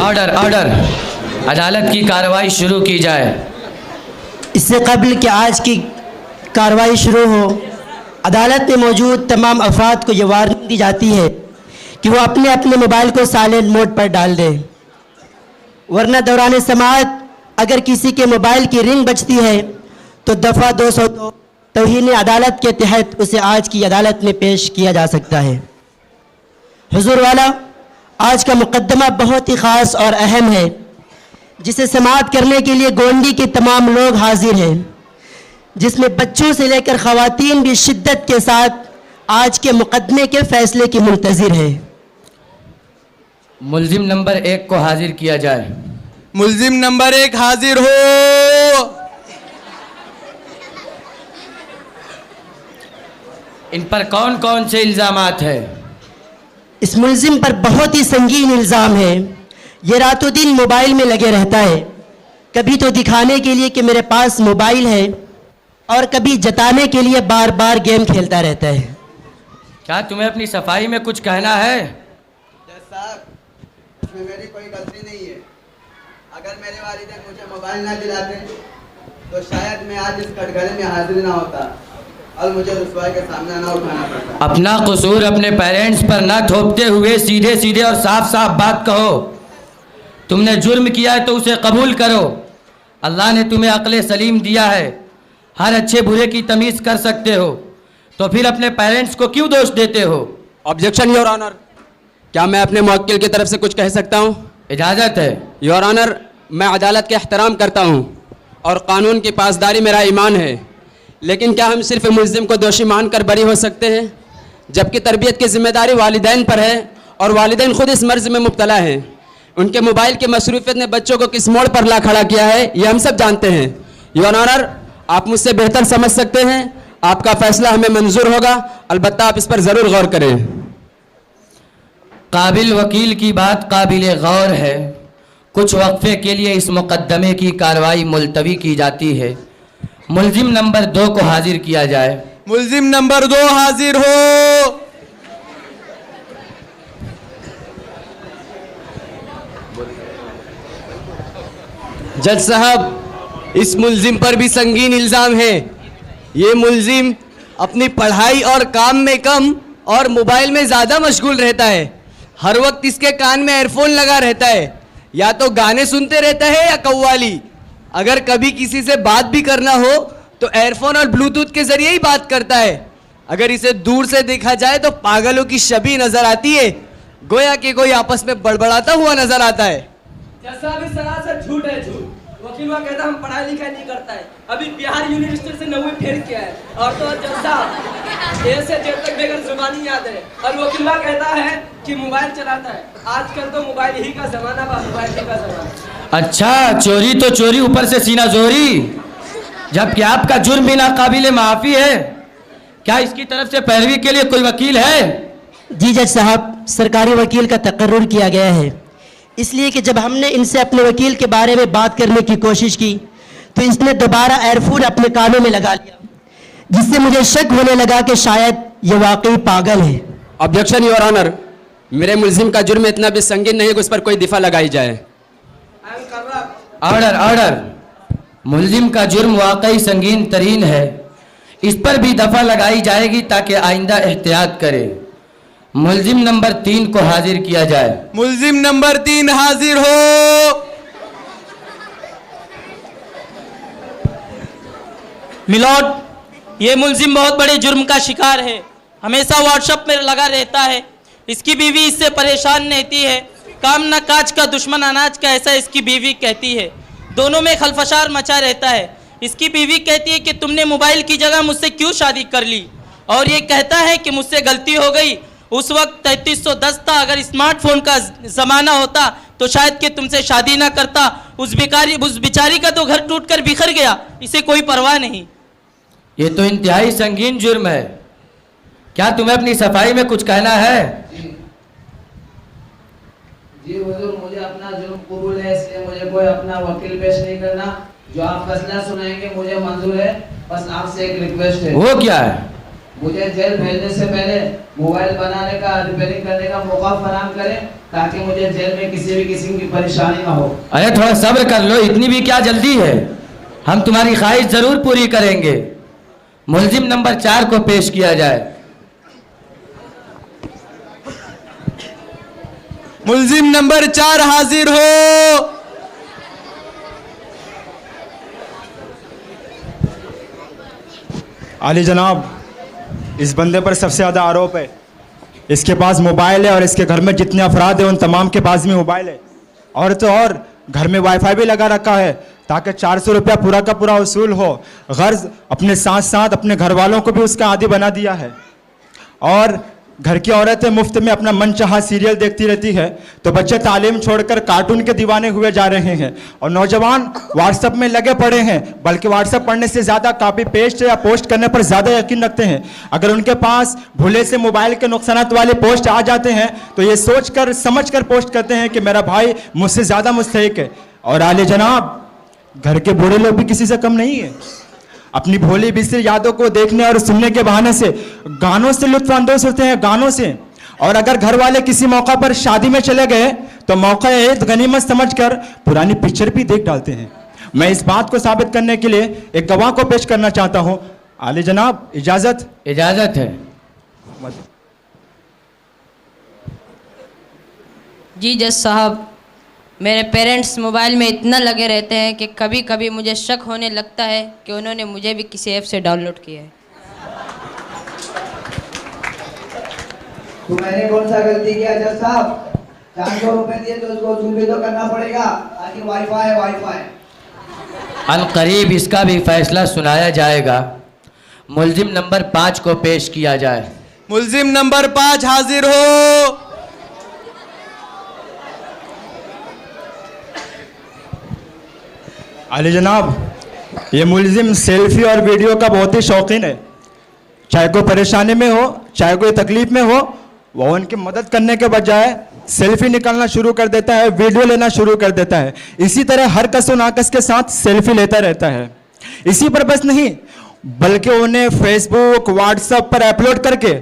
Order order, अदालत की कार्रवाई शुरू की जाए। इससे कबल कि आज की कार्रवाई शुरू हो, अदालत में मौजूद तमाम अफराद को ये वार्निंग दी जाती है कि वो अपने अपने मोबाइल को साइलेंट मोड पर डाल दें, वरना दौरान समाअत अगर किसी के मोबाइल की रिंग बजती है तो दफ़ा 202 तौहीन अदालत के तहत उसे आज की अदालत में पेश किया जा सकता है। हुजूर वाला, आज का मुकदमा बहुत ही ख़ास और अहम है, जिसे समाअत करने के लिए गोंडी के तमाम लोग हाजिर हैं, जिसमें बच्चों से लेकर ख़वातीन भी शिद्दत के साथ आज के मुकदमे के फैसले की मुंतज़िर हैं। मुल्जिम नंबर 1 को हाजिर किया जाए। मुल्जिम नंबर 1 हाजिर हो। इन पर कौन कौन से इल्ज़ामात है? इस मुल्जिम पर बहुत ही संगीन इल्ज़ाम है। ये रातों दिन मोबाइल में लगे रहता है, कभी तो दिखाने के लिए कि मेरे पास मोबाइल है और कभी जताने के लिए बार बार गेम खेलता रहता है। क्या तुम्हें अपनी सफाई में कुछ कहना है? साहब, इसमें मेरी कोई गलती नहीं है। अगर मेरे वालिदैन मुझे मोबाइल ना दिलाते तो शायद मैं आज इस कटघरे में हाजिर ना होता और मुझे रुसवाई का सामना ना उठाना पड़ता। अपना कसूर अपने पेरेंट्स पर ना थोपते हुए सीधे सीधे और साफ साफ बात कहो। तुमने जुर्म किया है तो उसे कबूल करो। अल्लाह ने तुम्हें अक्ल सलीम दिया है, हर अच्छे बुरे की तमीज़ कर सकते हो, तो फिर अपने पेरेंट्स को क्यों दोष देते हो? ऑब्जेक्शन योर ऑनर, क्या मैं अपने मुवक्किल की तरफ से कुछ कह सकता हूँ? इजाज़त है। योर ऑनर, मैं अदालत के एहतराम करता हूँ और कानून की पासदारी मेरा ईमान है, लेकिन क्या हम सिर्फ मुल्जिम को दोषी मानकर बरी हो सकते हैं, जबकि तरबियत की जिम्मेदारी वालिदैन पर है और वालिदैन खुद इस मर्ज में मुब्तला हैं। उनके मोबाइल की मसरूफियत ने बच्चों को किस मोड़ पर ला खड़ा किया है ये हम सब जानते हैं। योर ऑनर, आप मुझसे बेहतर समझ सकते हैं, आपका फैसला हमें मंजूर होगा, अलबत्ता आप इस पर ज़रूर गौर करें। काबिल वकील की बात काबिल गौर है। कुछ वक्फे के लिए इस मुकदमे की कार्रवाई मुलतवी की जाती है। मुल्जिम नंबर 2 को हाजिर किया जाए। मुल्जिम नंबर 2 हाजिर हो। जज साहब, इस मुल्जिम पर भी संगीन इल्ज़ाम है। ये मुल्जिम अपनी पढ़ाई और काम में कम और मोबाइल में ज़्यादा मशगूल रहता है। हर वक्त इसके कान में एयरफोन लगा रहता है, या तो गाने सुनते रहता है या कव्वाली। अगर कभी किसी से बात भी करना हो तो एयरफोन और ब्लूटूथ के ज़रिए ही बात करता है। अगर इसे दूर से देखा जाए तो पागलों की शबीह नज़र आती है, गोया कि कोई आपस में बड़बड़ाता हुआ नज़र आता है। जैसा भी सरासर झूठ है, झूठ। वकील वह कहता हम पढ़ाई लिखाई नहीं करता है, अभी बिहार यूनिवर्सिटी से 9वीं फेल किया है, और तो जैसा ऐसे जब तक बेगर जुबानी याद है। और वकील वह कहता है कि मोबाइल चलाता है। आजकल तो मोबाइल ही का जमाना बा, मोबाइल ही का जमाना। अच्छा, चोरी तो चोरी, ऊपर से सीना जोरी, जबकि आपका जुर्म भी नाकाबिले माफ़ी है। क्या इसकी तरफ से पैरवी के लिए कोई वकील है? जी जज साहब, सरकारी वकील का तकर्रुर किया गया है, इसलिए कि जब हमने इनसे अपने वकील के बारे में बात करने की कोशिश की तो इसने दोबारा एयरफोन अपने कानों में लगा लिया, जिससे मुझे शक होने लगा कि शायद ये वाकई पागल है। ऑब्जेक्शन योर ऑनर, मेरे मुल्जिम का जुर्म इतना भी संगीन नहीं कि उस पर कोई दिफा लगाई जाए। ऑर्डर ऑर्डर, मुल्जिम का जुर्म वाकई संगीन तरीन है, इस पर भी दफा लगाई जाएगी ताकि आइंदा एहतियात करे। मुल्जिम नंबर 3 को हाजिर किया जाए। मुल्जिम नंबर 3 हाजिर हो। मिलॉर्ड, ये मुल्जिम बहुत बड़े जुर्म का शिकार है, हमेशा व्हाट्सएप में लगा रहता है। इसकी बीवी इससे परेशान रहती है। काम न काज का दुश्मन अनाज का, ऐसा इसकी बीवी कहती है। दोनों में खलफशार मचा रहता है। इसकी बीवी कहती है कि तुमने मोबाइल की जगह मुझसे क्यों शादी कर ली, और ये कहता है कि मुझसे गलती हो गई। उस वक्त 3310 था, अगर स्मार्टफोन का ज़माना होता तो शायद कि तुमसे शादी ना करता। उस बेचारी का तो घर टूटकर बिखर गया, इसे कोई परवाह नहीं। ये तो इंतहाई संगीन जुर्म है। क्या तुम्हें अपनी सफाई में कुछ कहना है? जी हुजूर, मुझे अपना जुर्म कबूल है, इसलिए मुझे कोई अपना वकील पेश नहीं करना। जो आप फैसला सुनाएंगे मुझे मंजूर है, बस आपसे एक रिक्वेस्ट है। वो क्या है? मुझे जेल भेजने से पहले मोबाइल बनाने का, रिपेयरिंग करने का मौका फराहम करें, ताकि मुझे जेल में किसी भी किस्म की परेशानी ना हो। अरे थोड़ा सब्र कर लो, इतनी भी क्या जल्दी है, हम तुम्हारी ख्वाहिश जरूर पूरी करेंगे। मुलजिम नंबर 4 को पेश किया जाए। मुलजिम नंबर 4 हाजिर हो। आली जनाब, इस बंदे पर सबसे ज़्यादा आरोप है। इसके पास मोबाइल है और इसके घर में जितने अफराद हैं उन तमाम के पास भी मोबाइल है। और तो और घर में वाईफाई भी लगा रखा है ताकि 400 रुपया पूरा का पूरा वसूल हो। गर्ज अपने साथ साथ अपने घर वालों को भी उसका आदी बना दिया है। और घर की औरतें मुफ्त में अपना मनचाहा सीरियल देखती रहती है, तो बच्चे तालीम छोड़कर कार्टून के दीवाने हुए जा रहे हैं। और नौजवान व्हाट्सएप में लगे पड़े हैं, बल्कि व्हाट्सएप पढ़ने से ज़्यादा कॉपी पेस्ट या पोस्ट करने पर ज़्यादा यकीन रखते हैं। अगर उनके पास भूले से मोबाइल के नुकसानात वाले पोस्ट आ जाते हैं तो ये सोच कर समझ कर पोस्ट करते हैं कि मेरा भाई मुझसे ज़्यादा मुस्तहिक है। और आले जनाब, घर के बूढ़े लोग भी किसी से कम नहीं है। अपनी भोली बिसरी यादों को देखने और सुनने के बहाने से गानों से लुत्फ अंदोज होते हैं, गानों से। और अगर घर वाले किसी मौका पर शादी में चले गए तो मौका गनीमत समझकर पुरानी पिक्चर भी देख डालते हैं। मैं इस बात को साबित करने के लिए एक गवाह को पेश करना चाहता हूं। आली जनाब, इजाजत? इजाजत है। जी जज साहब, मेरे पेरेंट्स मोबाइल में इतना लगे रहते हैं कि कभी कभी मुझे शक होने लगता है कि उन्होंने मुझे भी किसी ऐप से डाउनलोड किया है। तो मैंने कौन सा गलती किया जज साहब? 400 रुपए दिए तो उसको वसूल भी तो करना पड़ेगा, ताकि वाईफाई है वाईफाई। अनकरीब इसका भी फैसला सुनाया जाएगा। मुलजिम नंबर 5 को पेश किया जाए। मुलजिम नंबर 5 हाजिर हो। आली जनाब, ये मुलजिम सेल्फी और वीडियो का बहुत ही शौकीन है। चाहे कोई परेशानी में हो, चाहे कोई तकलीफ में हो, वो उनकी मदद करने के बजाय सेल्फी निकालना शुरू कर देता है, वीडियो लेना शुरू कर देता है। इसी तरह हर कस नाकस के साथ सेल्फी लेता रहता है। इसी पर बस नहीं, बल्कि उन्हें फेसबुक, व्हाट्सएप पर अपलोड करके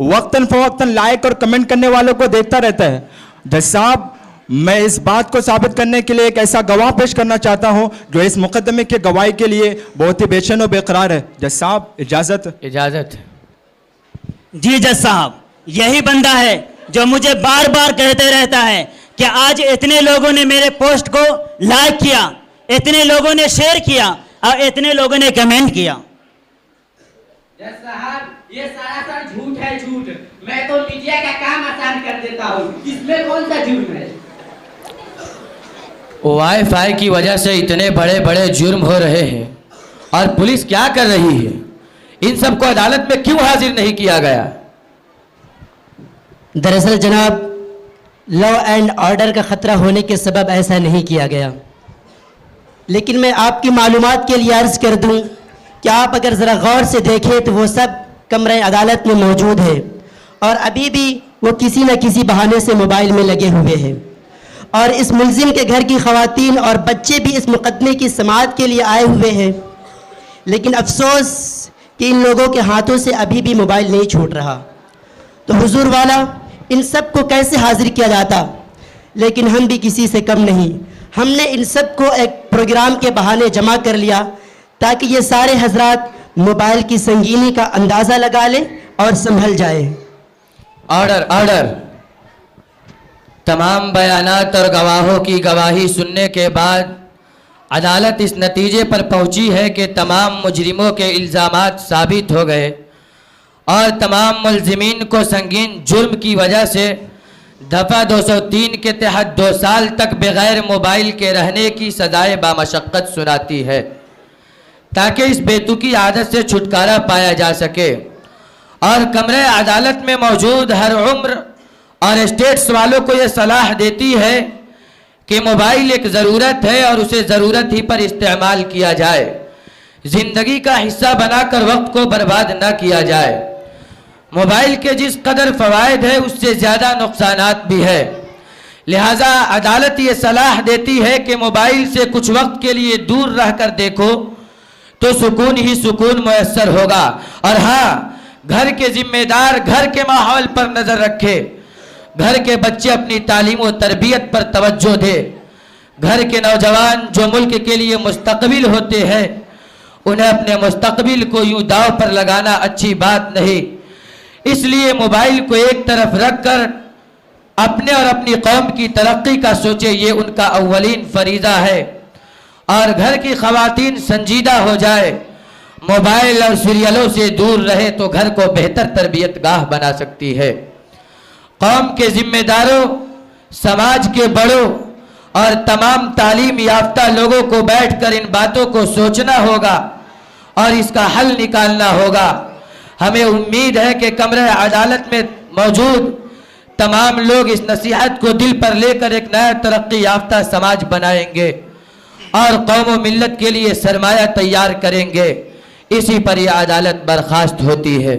वक्तन फवक्तन लाइक और कमेंट करने वालों को देखता रहता है। जज साहब, मैं इस बात को साबित करने के लिए एक ऐसा गवाह पेश करना चाहता हूं जो इस मुकदमे की गवाही के लिए बहुत ही बेचैन और बेकरार है। जज साहब, इजाजत? इजाजत। जी जज साहब, यही बंदा है जो मुझे बार बार कहते रहता है कि आज इतने लोगों ने मेरे पोस्ट को लाइक किया, इतने लोगों ने शेयर किया और इतने लोगों ने कमेंट किया। जज साहब, ये सरासर झूठ है, झूठ। मैं तो मीडिया का काम आसान कर देता हूँ, इसमें कौन सा झूठ है? वाईफाई की वजह से इतने बड़े बड़े जुर्म हो रहे हैं और पुलिस क्या कर रही है? इन सबको अदालत में क्यों हाजिर नहीं किया गया? दरअसल जनाब, लॉ एंड ऑर्डर का ख़तरा होने के सबब ऐसा नहीं किया गया। लेकिन मैं आपकी मालूमात के लिए अर्ज़ कर दूं कि आप अगर ज़रा गौर से देखें तो वो सब कमरे अदालत में मौजूद है और अभी भी वो किसी न किसी बहाने से मोबाइल में लगे हुए हैं। और इस मुलजिम के घर की ख़वातीन और बच्चे भी इस मुकदमे की समाअत के लिए आए हुए हैं। लेकिन अफसोस कि इन लोगों के हाथों से अभी भी मोबाइल नहीं छूट रहा। तो हुजूर वाला, इन सब को कैसे हाजिर किया जाता? लेकिन हम भी किसी से कम नहीं। हमने इन सब को एक प्रोग्राम के बहाने जमा कर लिया ताकि ये सारे हजरात मोबाइल की संगीनी का अंदाज़ा लगा लें और संभल जाए। Order, order. तमाम बयानात और गवाहों की गवाही सुनने के बाद अदालत इस नतीजे पर पहुंची है कि तमाम मुजरिमों के इल्ज़ामात साबित हो गए और तमाम मुलजिमीन को संगीन जुर्म की वजह से दफ़ा 203 के तहत 2 साल तक बग़ैर मोबाइल के रहने की सज़ाए बामशक्क़त सुनाती है, ताकि इस बेतुकी आदत से छुटकारा पाया जा सके। और कमरे अदालत में मौजूद हर उम्र और स्टेट्स वालों को ये सलाह देती है कि मोबाइल एक ज़रूरत है और उसे ज़रूरत ही पर इस्तेमाल किया जाए। ज़िंदगी का हिस्सा बनाकर वक्त को बर्बाद न किया जाए। मोबाइल के जिस कदर फ़वाइद है उससे ज़्यादा नुकसानात भी है। लिहाजा अदालत ये सलाह देती है कि मोबाइल से कुछ वक्त के लिए दूर रहकर देखो तो सुकून ही सुकून मुयस्सर होगा। और हाँ, घर के जिम्मेदार घर के माहौल पर नजर रखे, घर के बच्चे अपनी तालीम और तरबियत पर तवज्जो दे। घर के नौजवान जो मुल्क के लिए मुस्तकबिल होते हैं, उन्हें अपने मुस्तकबिल को यूं दाव पर लगाना अच्छी बात नहीं। इसलिए मोबाइल को एक तरफ रखकर अपने और अपनी कौम की तरक्की का सोचे, ये उनका अव्वलीन फरीज़ा है। और घर की ख़वातीन संजीदा हो जाए, मोबाइल और सीरियलों से दूर रहे तो घर को बेहतर तरबियत गाह बना सकती है। कौम के जिम्मेदारों, समाज के बड़ों और तमाम तालीम याफ्ता लोगों को बैठकर इन बातों को सोचना होगा और इसका हल निकालना होगा। हमें उम्मीद है कि कमरे अदालत में मौजूद तमाम लोग इस नसीहत को दिल पर लेकर एक नया तरक्की याफ्ता समाज बनाएंगे और कौम व मिल्लत के लिए सरमाया तैयार करेंगे। इसी पर यह अदालत बर्खास्त होती है।